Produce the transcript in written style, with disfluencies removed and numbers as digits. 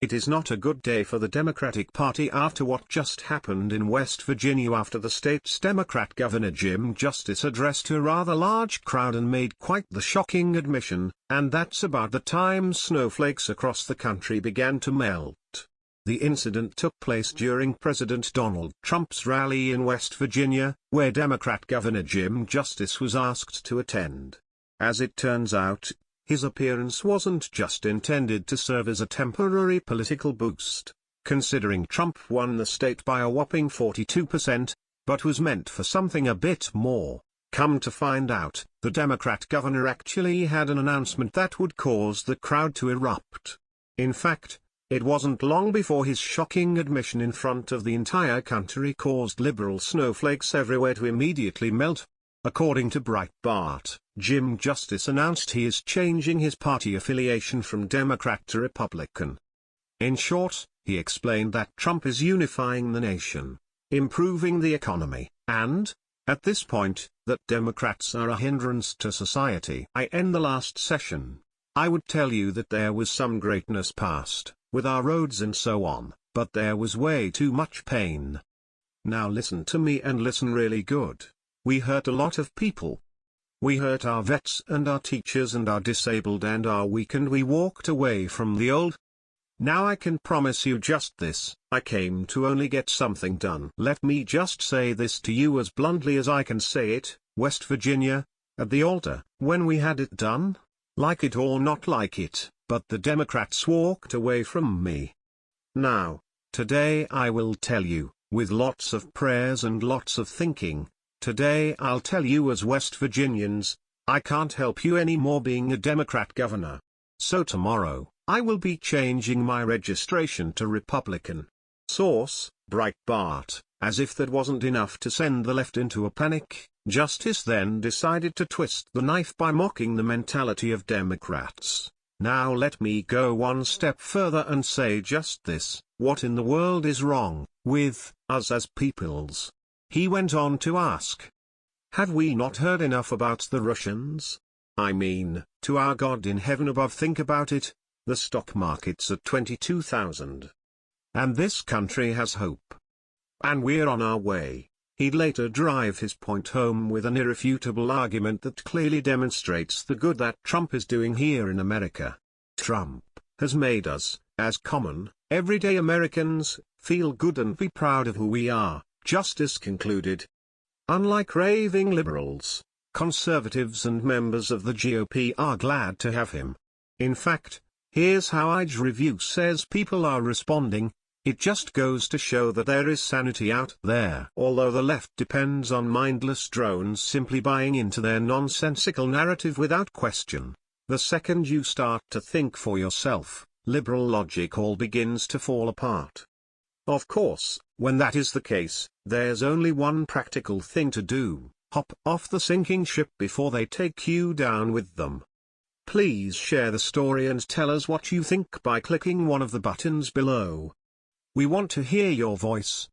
It is not a good day for the Democratic Party after what just happened in West Virginia after the state's Democrat Governor Jim Justice addressed a rather large crowd and made quite the shocking admission, and that's about the time snowflakes across the country began to melt. The incident took place during President Donald Trump's rally in West Virginia, where Democrat Governor Jim Justice was asked to attend. As it turns out, his appearance wasn't just intended to serve as a temporary political boost, considering Trump won the state by a whopping 42%, but was meant for something a bit more. Come to find out, the Democrat governor actually had an announcement that would cause the crowd to erupt. In fact, it wasn't long before his shocking admission in front of the entire country caused liberal snowflakes everywhere to immediately melt. According to Breitbart, Jim Justice announced he is changing his party affiliation from Democrat to Republican. In short, he explained that Trump is unifying the nation, improving the economy, and, at this point, that Democrats are a hindrance to society. In the last session, I would tell you that there was some greatness past, with our roads and so on, but there was way too much pain. Now listen to me and listen really good. We hurt a lot of people. We hurt our vets and our teachers and our disabled and our weak, and we walked away from the old. Now I can promise you just this, I came to only get something done. Let me just say this to you as bluntly as I can say it, West Virginia, at the altar. When we had it done, like it or not like it, but the Democrats walked away from me. Now, today I will tell you, with lots of prayers and lots of thinking, today I'll tell you as West Virginians, I can't help you anymore being a Democrat governor. So tomorrow, I will be changing my registration to Republican. Source, Breitbart. As if that wasn't enough to send the left into a panic, Justice then decided to twist the knife by mocking the mentality of Democrats. Now let me go one step further and say just this, what in the world is wrong with us as peoples? He went on to ask. Have we not heard enough about the Russians? I mean, to our God in heaven above, think about it, the stock market's at 22,000. And this country has hope. And we're on our way. He'd later drive his point home with an irrefutable argument that clearly demonstrates the good that Trump is doing here in America. Trump has made us, as common, everyday Americans, feel good and be proud of who we are, Justice concluded. Unlike raving liberals, conservatives and members of the GOP are glad to have him. In fact, here's how Ige Review says people are responding. It just goes to show that there is sanity out there. Although the left depends on mindless drones simply buying into their nonsensical narrative without question, the second you start to think for yourself, liberal logic all begins to fall apart. Of course, when that is the case, there's only one practical thing to do: hop off the sinking ship before they take you down with them. Please share the story and tell us what you think by clicking one of the buttons below. We want to hear your voice.